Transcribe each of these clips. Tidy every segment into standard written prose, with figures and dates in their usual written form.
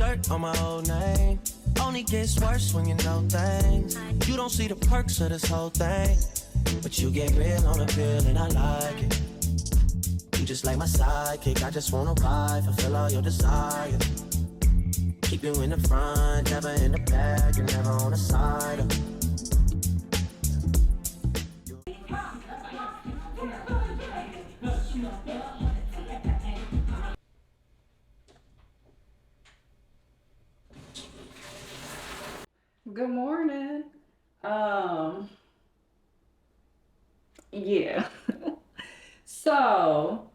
work on my old name. Only gets worse when you know things. You don't see the perks of this whole thing, but you get real on the pill and I like it. You just like my sidekick, I just wanna ride, fulfill all your desires. Keep you in the front, never in the back, and never on the side. Good morning. Yeah. So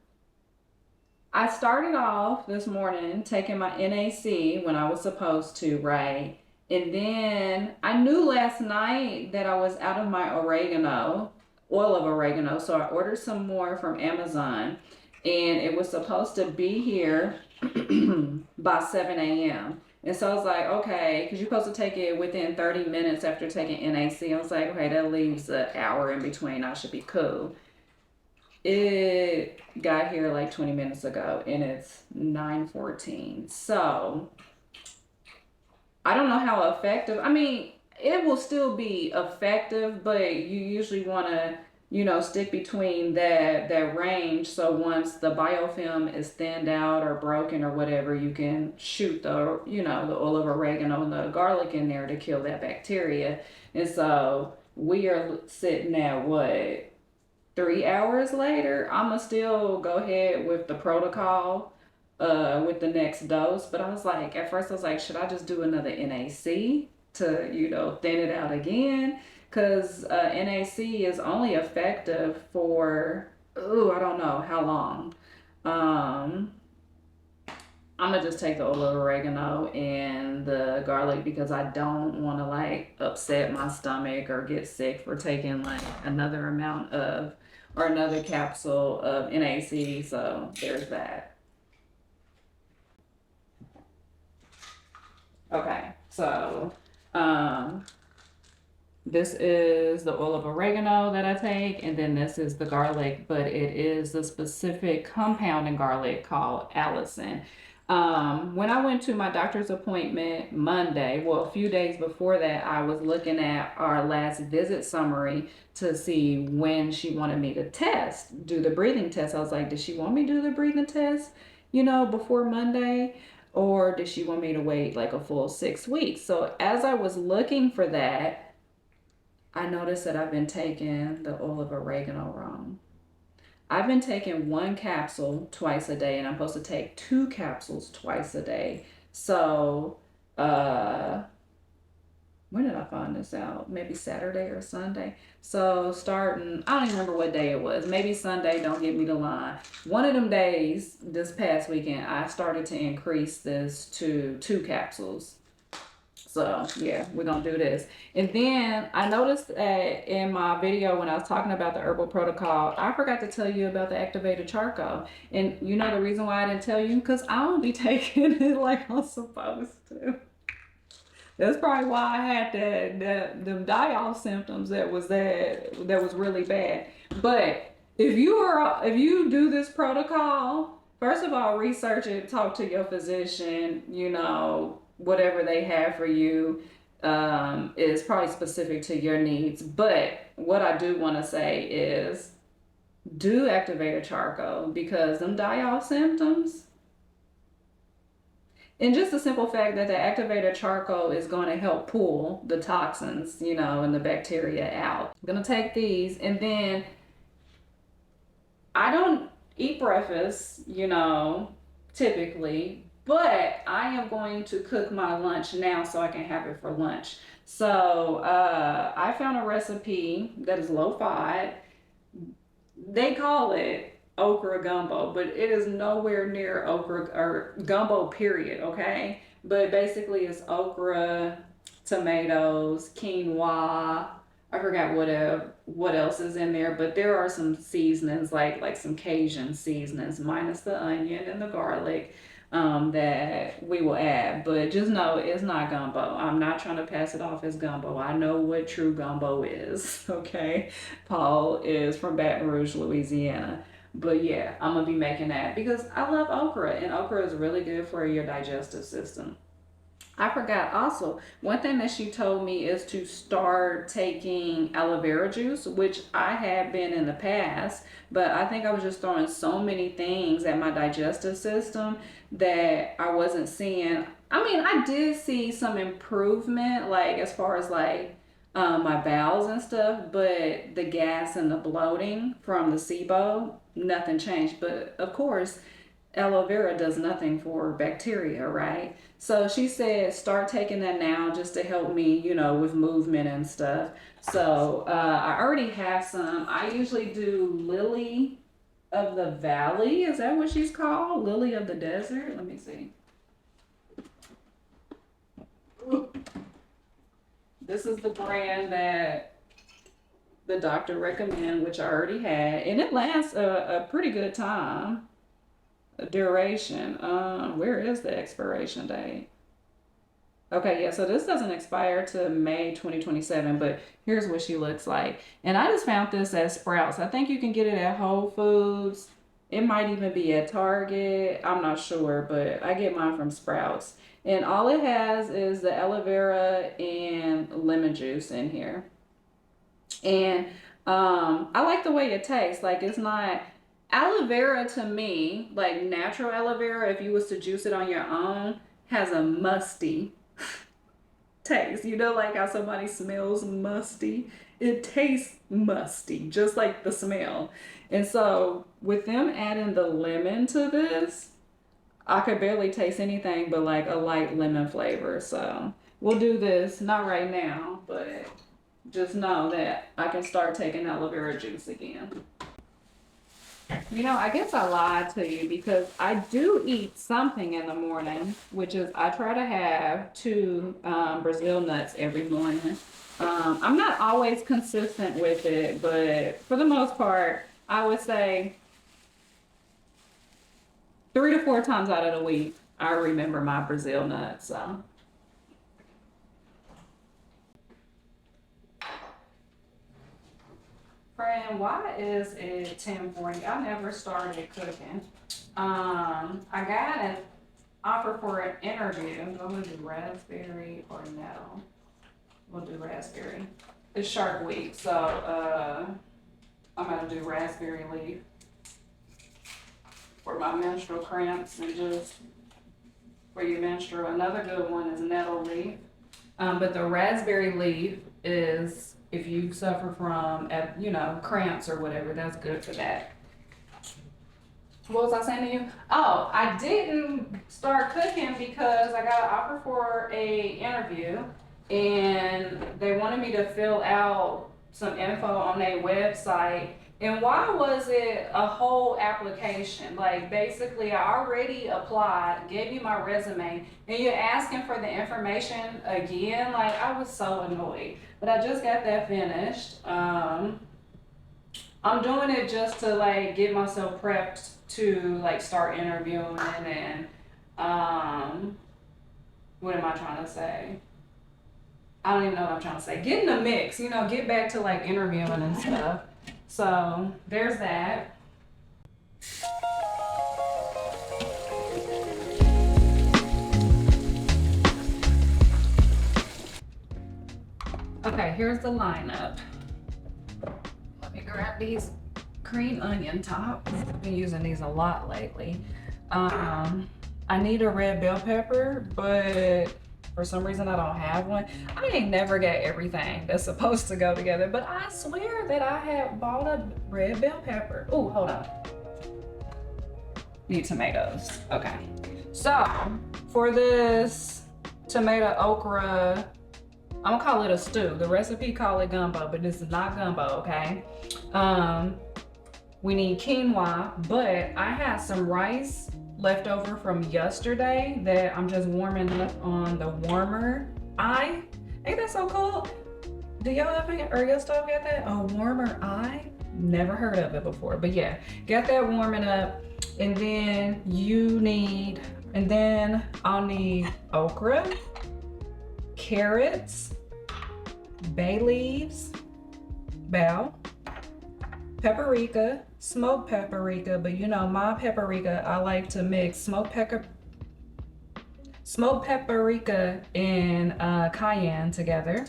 I started off this morning taking my NAC when I was supposed to, right? And then I knew last night that I was out of my oil of oregano. So I ordered some more from Amazon, and it was supposed to be here by 7 a.m. And so I was like, okay, because you're supposed to take it within 30 minutes after taking NAC. I was like, okay, that leaves an hour in between. I should be cool. It got here like 20 minutes ago, and it's 9:14. So I don't know how effective. I mean, it will still be effective, but you usually want to, stick between that range. So once the biofilm is thinned out or broken or whatever, you can shoot the, the oil of oregano and the garlic in there to kill that bacteria. And so we are sitting at what, 3 hours later. I'ma still go ahead with the protocol with the next dose. But I was like, at first I was like, should I just do another NAC to, thin it out again? Because NAC is only effective for, I don't know how long. I'm gonna just take the oil of oregano and the garlic because I don't want to like upset my stomach or get sick for taking like another amount of or another capsule of NAC. So there's that. Okay, so this is the oil of oregano that I take, and then this is the garlic, but it is a specific compound in garlic called allicin. When I went to my doctor's appointment Monday, well, a few days before that, I was looking at our last visit summary to see when she wanted me to do the breathing test. I was like, did she want me to do the breathing test, before Monday? Or did she want me to wait like a full 6 weeks? So as I was looking for that, I noticed that I've been taking the oil of oregano wrong. I've been taking 1 capsule twice a day, and I'm supposed to take 2 capsules twice a day. So, when did I find this out? Maybe Saturday or Sunday. So starting, I don't even remember what day it was. Maybe Sunday, don't get me the line. One of them days this past weekend, I started to increase this to 2 capsules. So yeah, we're gonna do this. And then I noticed that in my video when I was talking about the herbal protocol, I forgot to tell you about the activated charcoal. And you know the reason why I didn't tell you? Because I don't be taking it like I'm supposed to. That's probably why I had them die-off symptoms that was really bad. But if you do this protocol, first of all, research it, talk to your physician, whatever they have for you is probably specific to your needs. But what I do want to say is do activated charcoal, because them die-off symptoms, and just the simple fact that the activated charcoal is going to help pull the toxins, and the bacteria out. I'm going to take these, and then I don't eat breakfast, typically, but I am going to cook my lunch now so I can have it for lunch. So I found a recipe that is low-fi. They call it okra gumbo, but it is nowhere near okra or gumbo period, okay? But basically it's okra, tomatoes, quinoa, I forgot what else is in there, but there are some seasonings like some Cajun seasonings minus the onion and the garlic that we will add. But just know it's not gumbo. I'm not trying to pass it off as gumbo. I know what true gumbo is, okay? Paul is from Baton Rouge, Louisiana. But yeah, I'm gonna be making that because I love okra, and okra is really good for your digestive system. I forgot also, one thing that she told me is to start taking aloe vera juice, which I had been in the past, but I think I was just throwing so many things at my digestive system that I wasn't seeing. I mean, I did see some improvement, like as far as like my bowels and stuff, but the gas and the bloating from the SIBO, nothing changed. But of course, aloe vera does nothing for bacteria, right? So she said, start taking that now just to help me, you know, with movement and stuff. So I already have some. I usually do Lily of the Valley. Is that what she's called? Lily of the Desert? Let me see. This is the brand that the doctor recommended, which I already had. And it lasts a pretty good time. Duration. Where is the expiration date? Okay, yeah, so this doesn't expire to May 2027, but here's what she looks like. And I just found this at Sprouts. I think you can get it at Whole Foods. It might even be at Target. I'm not sure, but I get mine from Sprouts. And all it has is the aloe vera and lemon juice in here. And I like the way it tastes. Like it's not aloe vera to me, like natural aloe vera, if you was to juice it on your own, has a musty taste. You know, like how somebody smells musty? It tastes musty, just like the smell. And so with them adding the lemon to this, I could barely taste anything but like a light lemon flavor. So we'll do this, not right now, but just know that I can start taking aloe vera juice again. You know, I guess I lied to you because I do eat something in the morning, which is I try to have two Brazil nuts every morning. I'm not always consistent with it, but for the most part, I would say 3 to 4 times out of the week, I remember my Brazil nuts. So. Friend, why is it 10:40? I never started cooking. I got an offer for an interview. I'm gonna do raspberry or no. We'll do raspberry. It's Shark Week, so I'm gonna do raspberry leaf for my menstrual cramps and just for your menstrual. Another good one is nettle leaf. But the raspberry leaf is if you suffer from, you know, cramps or whatever, that's good for that. What was I saying to you? Oh, I didn't start cooking because I got an offer for a interview and they wanted me to fill out some info on their website. And why was it a whole application? Like basically I already applied, gave you my resume, and you're asking for the information again? Like I was so annoyed. But I just got that finished. I'm doing it just to like get myself prepped to like start interviewing and what am I trying to say? I don't even know what I'm trying to say. Get in the mix, you know, get back to like interviewing and stuff. So there's that. Okay, here's the lineup. Let me grab these green onion tops. I've been using these a lot lately. I need a red bell pepper, but for some reason I don't have one. I ain't never got everything that's supposed to go together, but I swear that I have bought a red bell pepper. Oh, hold on. Need tomatoes. Okay. So for this tomato okra, I'm gonna call it a stew. The recipe call it gumbo, but this is not gumbo, okay? We need quinoa, but I had some rice left over from yesterday that I'm just warming up on the warmer eye. Ain't that so cool? Do y'all have it, or your stove got that? A warmer eye? Never heard of it before, but yeah, got that warming up. And then I'll need okra, carrots, bay leaves, paprika, smoked paprika, but you know my paprika, I like to mix smoked smoked paprika and cayenne together.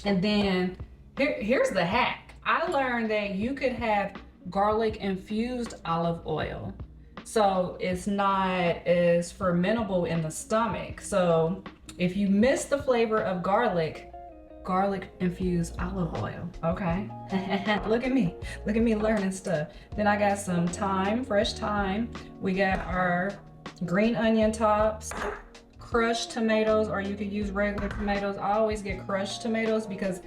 And then here's the hack. I learned that you could have garlic infused olive oil. So it's not as fermentable in the stomach. So if you miss the flavor of garlic infused olive oil, okay? Look at me learning stuff. Then I got some thyme, fresh thyme. We got our green onion tops, crushed tomatoes, or you could use regular tomatoes. I always get crushed tomatoes because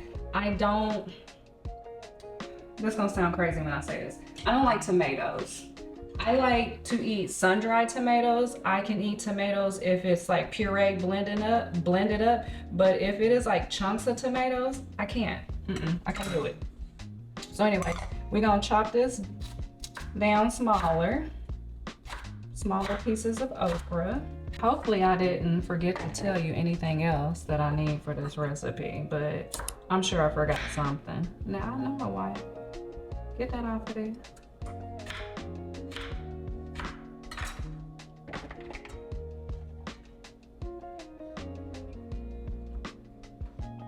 this gonna sound crazy when I say this. I don't like tomatoes. I like to eat sun-dried tomatoes. I can eat tomatoes if it's like puree blended up, but if it is like chunks of tomatoes, I can't. I can't do it. So anyway, we're gonna chop this down smaller pieces of okra. Hopefully I didn't forget to tell you anything else that I need for this recipe, but I'm sure I forgot something. Now I know my wife. Get that off of there.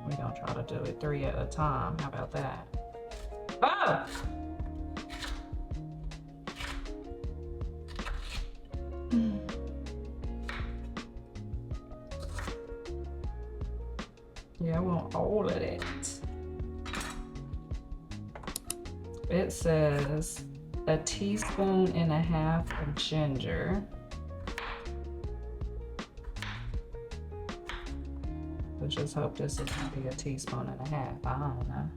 We're gonna try to do it 3 at a time. How about that? Oh! Yeah, I want all of it. It says 1.5 teaspoons of ginger. Let's just hope this is gonna be 1.5 teaspoons. I don't know.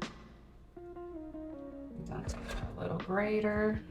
We're gonna take a little grater.